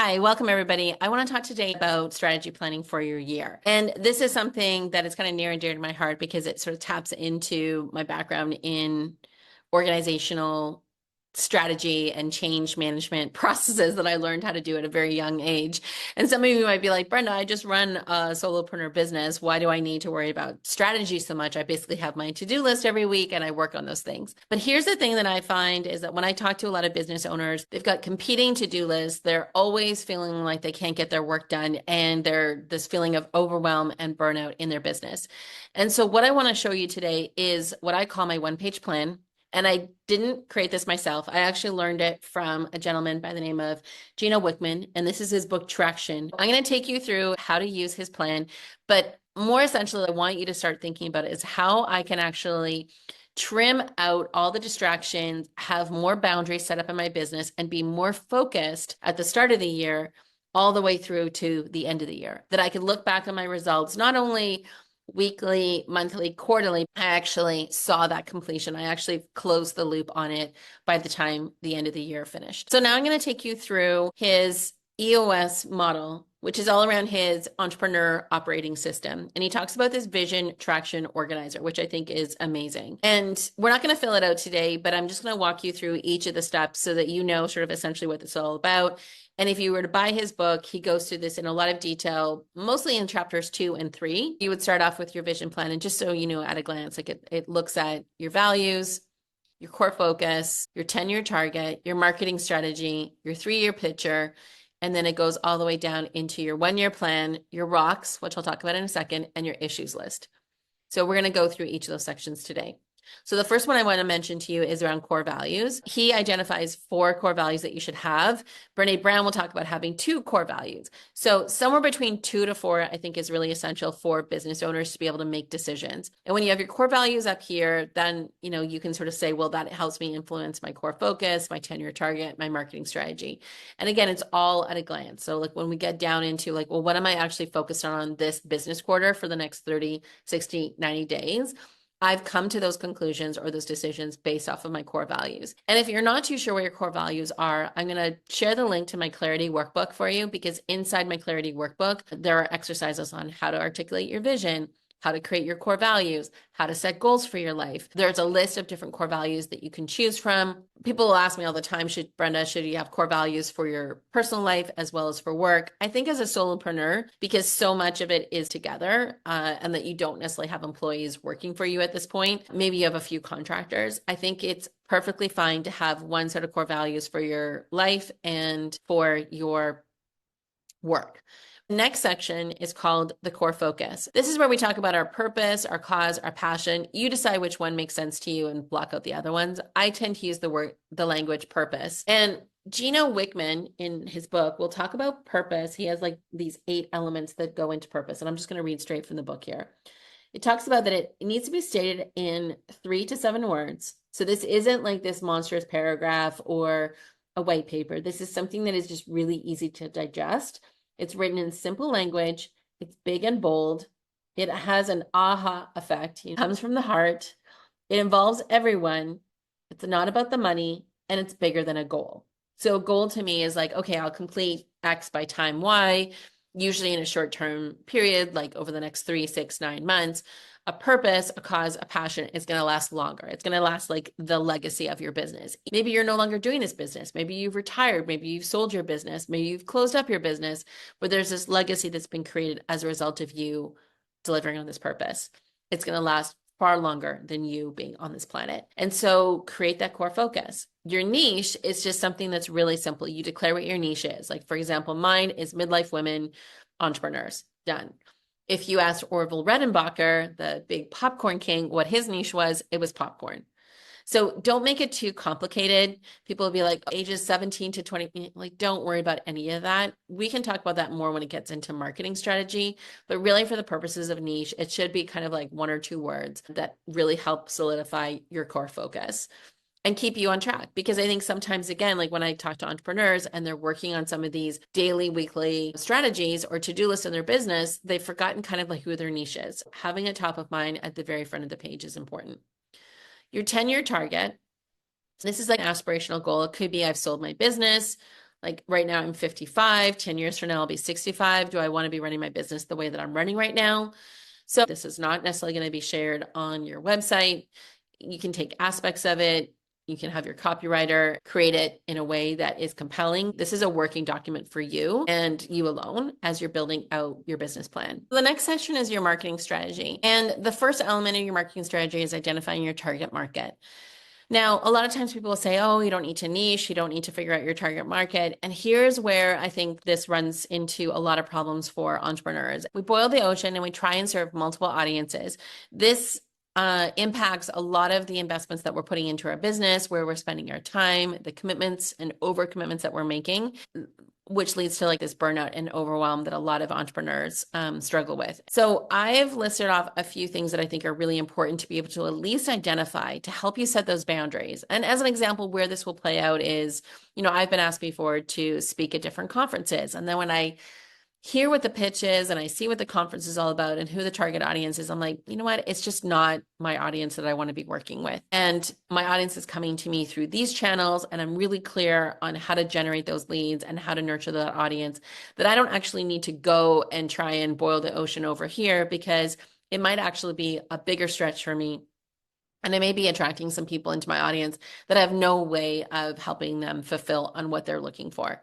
Hi, welcome everybody. I want to talk today about strategy planning for your year. And this is something that is kind of near and dear to my heart because it sort of taps into my background in organizational strategy and change management processes that I learned how to do at a very young age. And some of you might be like, Brenda, I just run a solopreneur business. Why do I need to worry about strategy so much? I basically have my to-do list every week and I work on those things. But here's the thing that I find is that when I talk to a lot of business owners, they've got competing to-do lists. They're always feeling like they can't get their work done and they're this feeling of overwhelm and burnout in their business. And so what I want to show you today is what I call my one-page plan. And I didn't create this myself. I actually learned it from a gentleman by the name of Gino Wickman, and this is his book, Traction. I'm going to take you through how to use his plan, but more essentially, I want you to start thinking about it is how I can actually trim out all the distractions, have more boundaries set up in my business, and be more focused at the start of the year all the way through to the end of the year. That I could look back on my results, not only weekly, monthly, quarterly, I actually saw that completion. I actually closed the loop on it by the time the end of the year finished. So now I'm going to take you through his EOS model, which is all around his entrepreneur operating system. And he talks about this vision traction organizer, which I think is amazing. And we're not going to fill it out today, but I'm just going to walk you through each of the steps so that you know sort of essentially what this is all about. And if you were to buy his book, he goes through this in a lot of detail, mostly in chapters 2 and 3. You would start off with your vision plan. And just so you know, at a glance, like it looks at your values, your core focus, your 10-year target, your marketing strategy, your 3-year picture, and then it goes all the way down into your 1-year plan, your rocks, which I'll talk about in a second, and your issues list. So we're going to go through each of those sections today. So the first one I want to mention to you is around core values. He identifies 4 core values that you should have. Brene Brown will talk about having 2 core values. So somewhere between 2 to 4, I think is really essential for business owners to be able to make decisions. And when you have your core values up here, then, you can sort of say, well, that helps me influence my core focus, my 10-year target, my marketing strategy. And again, it's all at a glance. So like when we get down into like, well, what am I actually focused on this business quarter for the next 30, 60, 90 days? I've come to those conclusions or those decisions based off of my core values. And if you're not too sure what your core values are, I'm going to share the link to my Clarity workbook for you because inside my Clarity workbook, there are exercises on how to articulate your vision, how to create your core values, how to set goals for your life. There's a list of different core values that you can choose from. People will ask me all the time, Brenda, should you have core values for your personal life as well as for work? I think as a solopreneur, because so much of it is together and that you don't necessarily have employees working for you at this point, maybe you have a few contractors. I think it's perfectly fine to have one set of core values for your life and for your work. Next section is called the core focus. This is where we talk about our purpose, our cause, our passion. You decide which one makes sense to you and block out the other ones. I tend to use the language purpose. And Gino Wickman in his book will talk about purpose. He has like these 8 elements that go into purpose. And I'm just going to read straight from the book here. It talks about that it needs to be stated in 3 to 7 words. So this isn't like this monstrous paragraph or a white paper. This is something that is just really easy to digest. It's written in simple language. It's big and bold. It has an aha effect. It comes from the heart. It involves everyone. It's not about the money, and it's bigger than a goal. So a goal to me is like, okay, I'll complete X by time Y, usually in a short-term period, like over the next 3, 6, 9 months. A purpose, a cause, a passion is going to last longer. It's going to last like the legacy of your business. Maybe you're no longer doing this business. Maybe you've retired. Maybe you've sold your business. Maybe you've closed up your business, but there's this legacy that's been created as a result of you delivering on this purpose. It's going to last far longer than you being on this planet. And so create that core focus. Your niche is just something that's really simple. You declare what your niche is. Like, for example, mine is midlife women entrepreneurs. Done. If you asked Orville Redenbacher, the big popcorn king, what his niche was, it was popcorn. So don't make it too complicated. People will be like, ages 17 to 20, like, don't worry about any of that. We can talk about that more when it gets into marketing strategy, but really for the purposes of niche, it should be kind of like 1 or 2 words that really help solidify your core focus and keep you on track. Because I think sometimes, again, like when I talk to entrepreneurs and they're working on some of these daily, weekly strategies or to-do lists in their business, they've forgotten kind of like who their niche is. Having it top of mind at the very front of the page is important. Your 10-year target. This is like an aspirational goal. It could be I've sold my business. Like right now I'm 55, 10 years from now I'll be 65. Do I want to be running my business the way that I'm running right now? So this is not necessarily going to be shared on your website. You can take aspects of it. You can have your copywriter create it in a way that is compelling. This is a working document for you and you alone as you're building out your business plan. The next section is your marketing strategy. And the first element of your marketing strategy is identifying your target market. Now, a lot of times people will say, oh, you don't need to niche, you don't need to figure out your target market. And here's where I think this runs into a lot of problems for entrepreneurs. We boil the ocean and we try and serve multiple audiences. This impacts a lot of the investments that we're putting into our business, where we're spending our time, the commitments and over commitments that we're making, which leads to like this burnout and overwhelm that a lot of entrepreneurs struggle with. So I've listed off a few things that I think are really important to be able to at least identify to help you set those boundaries. And as an example, where this will play out is, I've been asked before to speak at different conferences. And then when I hear what the pitch is and I see what the conference is all about and who the target audience is, I'm like, you know what? It's just not my audience that I want to be working with. And my audience is coming to me through these channels, and I'm really clear on how to generate those leads and how to nurture that audience, that I don't actually need to go and try and boil the ocean over here, because it might actually be a bigger stretch for me. And I may be attracting some people into my audience that I have no way of helping them fulfill on what they're looking for.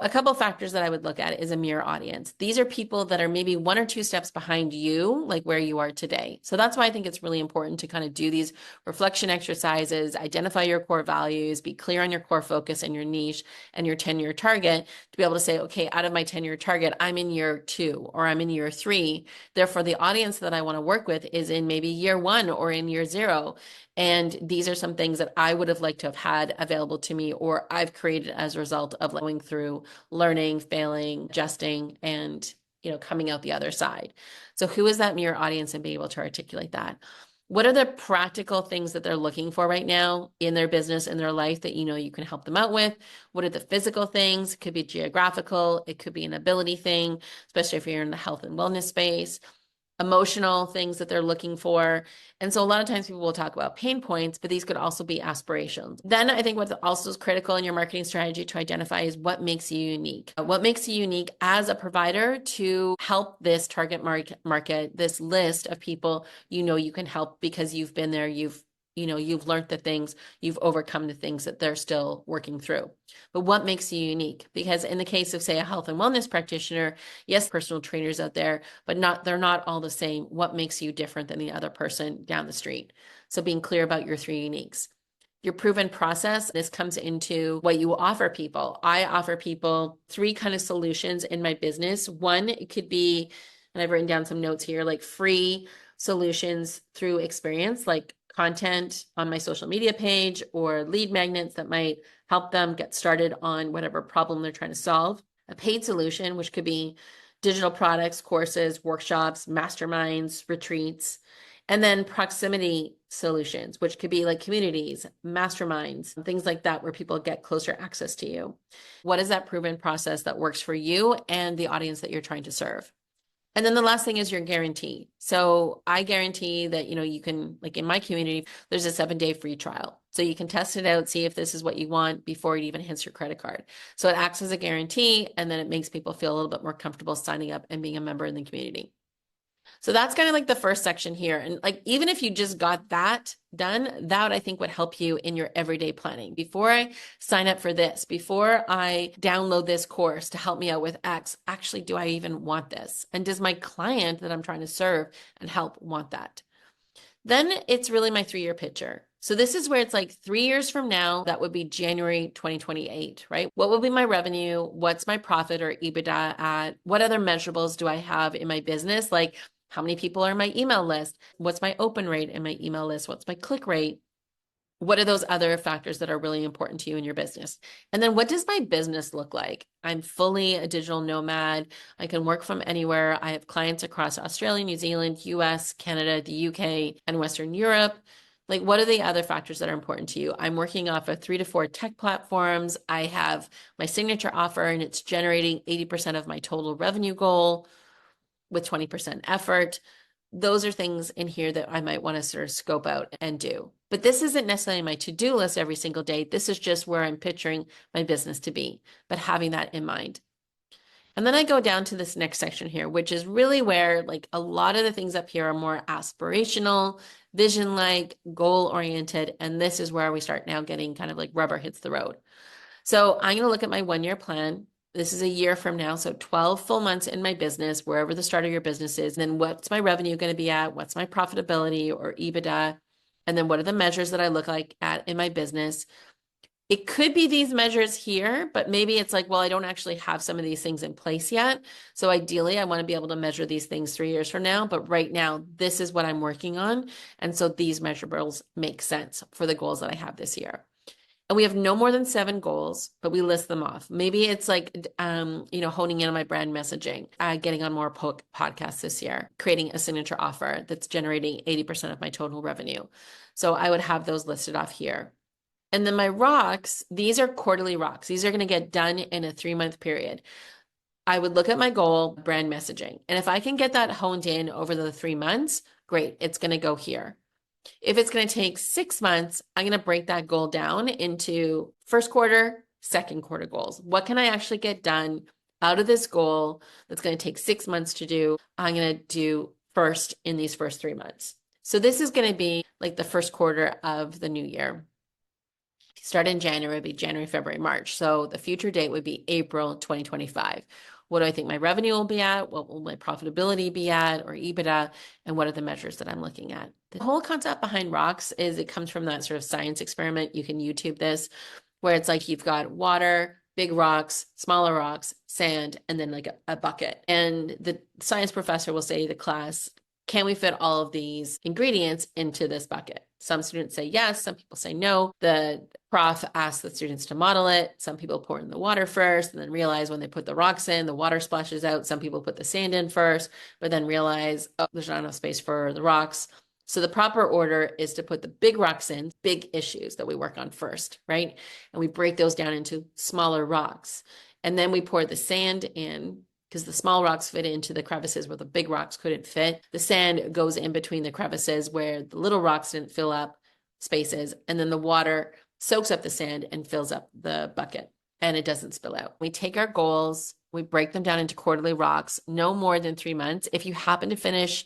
A couple of factors that I would look at is a mirror audience. These are people that are maybe 1 or 2 steps behind you, like where you are today. So that's why I think it's really important to kind of do these reflection exercises, identify your core values, be clear on your core focus and your niche and your 10-year target, to be able to say, okay, out of my 10-year target, I'm in year 2 or I'm in year 3. Therefore, the audience that I want to work with is in maybe year 1 or in year 0. And these are some things that I would have liked to have had available to me, or I've created as a result of going through learning, failing, adjusting, and coming out the other side. So who is that mirror audience, and be able to articulate that? What are the practical things that they're looking for right now in their business, in their life, that you can help them out with? What are the physical things? It could be geographical, it could be an ability thing, especially if you're in the health and wellness space. Emotional things that they're looking for. And so a lot of times people will talk about pain points, but these could also be aspirations. Then I think what's also is critical in your marketing strategy to identify is what makes you unique. What makes you unique as a provider to help this target market, this list of people you can help, because you've been there, you've learned the things, you've overcome the things that they're still working through. But what makes you unique? Because in the case of, say, a health and wellness practitioner, yes, personal trainers out there, but they're not all the same. What makes you different than the other person down the street? So being clear about your 3 uniques. Your proven process, this comes into what you offer people. I offer people 3 kind of solutions in my business. One, it could be, and I've written down some notes here, like free solutions through experience, like content on my social media page, or lead magnets that might help them get started on whatever problem they're trying to solve. A paid solution, which could be digital products, courses, workshops, masterminds, retreats. And then proximity solutions, which could be like communities, masterminds, things like that, where people get closer access to you. What is that proven process that works for you and the audience that you're trying to serve? And then the last thing is your guarantee. So I guarantee that, you can, like in my community, there's a 7-day free trial. So you can test it out, see if this is what you want before it even hits your credit card. So it acts as a guarantee, and then it makes people feel a little bit more comfortable signing up and being a member in the community. So that's kind of like the first section here. And like, even if you just got that done, that I think would help you in your everyday planning. Before I sign up for this, before I download this course to help me out with X, actually, do I even want this? And does my client that I'm trying to serve and help want that? Then it's really my 3-year picture. So this is where it's like 3 years from now, that would be January 2028, right? What will be my revenue? What's my profit or EBITDA at? What other measurables do I have in my business? Like, how many people are in my email list? What's my open rate in my email list? What's my click rate? What are those other factors that are really important to you in your business? And then what does my business look like? I'm fully a digital nomad. I can work from anywhere. I have clients across Australia, New Zealand, US, Canada, the UK, and Western Europe. Like, what are the other factors that are important to you? I'm working off of 3 to 4 tech platforms. I have my signature offer, and it's generating 80% of my total revenue goal with 20% effort. those are things in here that I might want to sort of scope out and do. But this isn't necessarily my to-do list every single day. This is just where I'm picturing my business to be, but having that in mind. And then I go down to this next section here, which is really where like a lot of the things up here are more aspirational, vision-like, goal-oriented. And this is where we start now getting kind of like rubber hits the road. So I'm going to look at my 1-year plan. This is a year from now. So 12 full months in my business, wherever the start of your business is. And then what's my revenue going to be at? What's my profitability or EBITDA? And then what are the measures that I look like at in my business? It could be these measures here, but maybe it's like, well, I don't actually have some of these things in place yet. So ideally, I want to be able to measure these things 3 years from now. But right now, this is what I'm working on. And so these measurables make sense for the goals that I have this year. And we have no more than 7 goals, but we list them off. Maybe it's like, honing in on my brand messaging, getting on more podcasts this year, creating a signature offer that's generating 80% of my total revenue. So I would have those listed off here. And then my rocks, these are quarterly rocks. These are going to get done in a 3-month period. I would look at my goal, brand messaging. And if I can get that honed in over the 3 months, great, it's going to go here. If it's going to take 6 months, I'm going to break that goal down into first quarter, second quarter goals. What can I actually get done out of this goal that's going to take 6 months to do? I'm going to do first in these first 3 months. So this is going to be like the first quarter of the new year. Start in January, it'd be January, February, March. So the future date would be April 2025. What do I think my revenue will be at? What will my profitability be at, or EBITDA? And what are the measures that I'm looking at? The whole concept behind rocks is it comes from that sort of science experiment. You can YouTube this, where it's like you've got water, big rocks, smaller rocks, sand, and then like a bucket. And the science professor will say to the class, can we fit all of these ingredients into this bucket? Some students say yes, some people say no. The prof asks the students to model it. Some people pour in the water first and then realize when they put the rocks in, the water splashes out. Some people put the sand in first, but then realize, oh, there's not enough space for the rocks. So the proper order is to put the big rocks in, big issues that we work on first, right? And we break those down into smaller rocks. And then we pour the sand in, because the small rocks fit into the crevices where the big rocks couldn't fit. The sand goes in between the crevices where the little rocks didn't fill up spaces. And then the water soaks up the sand and fills up the bucket, and it doesn't spill out. We take our goals, we break them down into quarterly rocks, no more than 3 months. If you happen to finish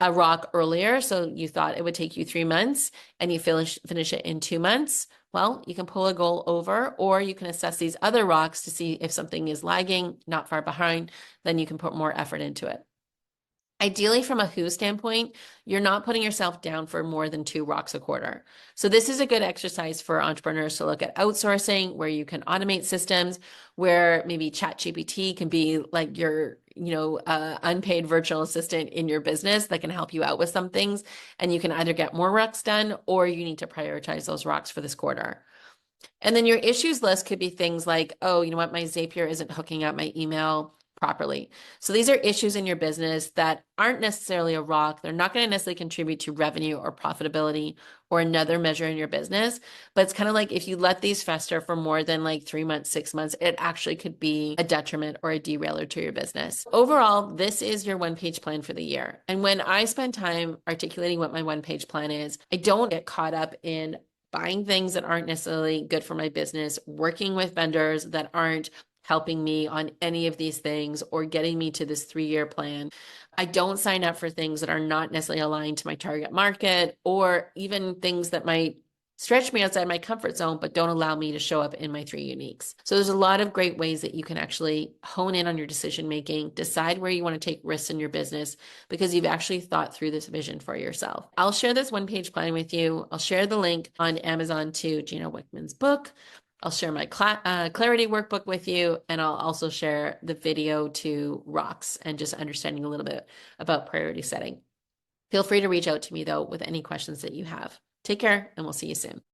a rock earlier, so you thought it would take you 3 months and you finish it in 2 months, well, you can pull a goal over, or you can assess these other rocks to see if something is lagging, not far behind, then you can put more effort into it. Ideally, from a who standpoint, you're not putting yourself down for more than 2 rocks a quarter. So this is a good exercise for entrepreneurs to look at outsourcing, where you can automate systems, where maybe ChatGPT can be like your, unpaid virtual assistant in your business that can help you out with some things. And you can either get more rocks done, or you need to prioritize those rocks for this quarter. And then your issues list could be things like, oh, you know what, my Zapier isn't hooking up my email properly. So these are issues in your business that aren't necessarily a rock. They're not going to necessarily contribute to revenue or profitability or another measure in your business. But it's kind of like if you let these fester for more than like 3 months, 6 months, it actually could be a detriment or a derailer to your business. Overall, this is your 1-page plan for the year. And when I spend time articulating what my 1-page plan is, I don't get caught up in buying things that aren't necessarily good for my business, working with vendors that aren't helping me on any of these things, or getting me to this 3-year plan. I don't sign up for things that are not necessarily aligned to my target market, or even things that might stretch me outside my comfort zone, but don't allow me to show up in my 3 uniques. So there's a lot of great ways that you can actually hone in on your decision-making, decide where you want to take risks in your business, because you've actually thought through this vision for yourself. I'll share this 1-page plan with you. I'll share the link on Amazon to Gina Wickman's book. I'll share my clarity workbook with you, and I'll also share the video to rocks and just understanding a little bit about priority setting. Feel free to reach out to me though with any questions that you have. Take care, and we'll see you soon.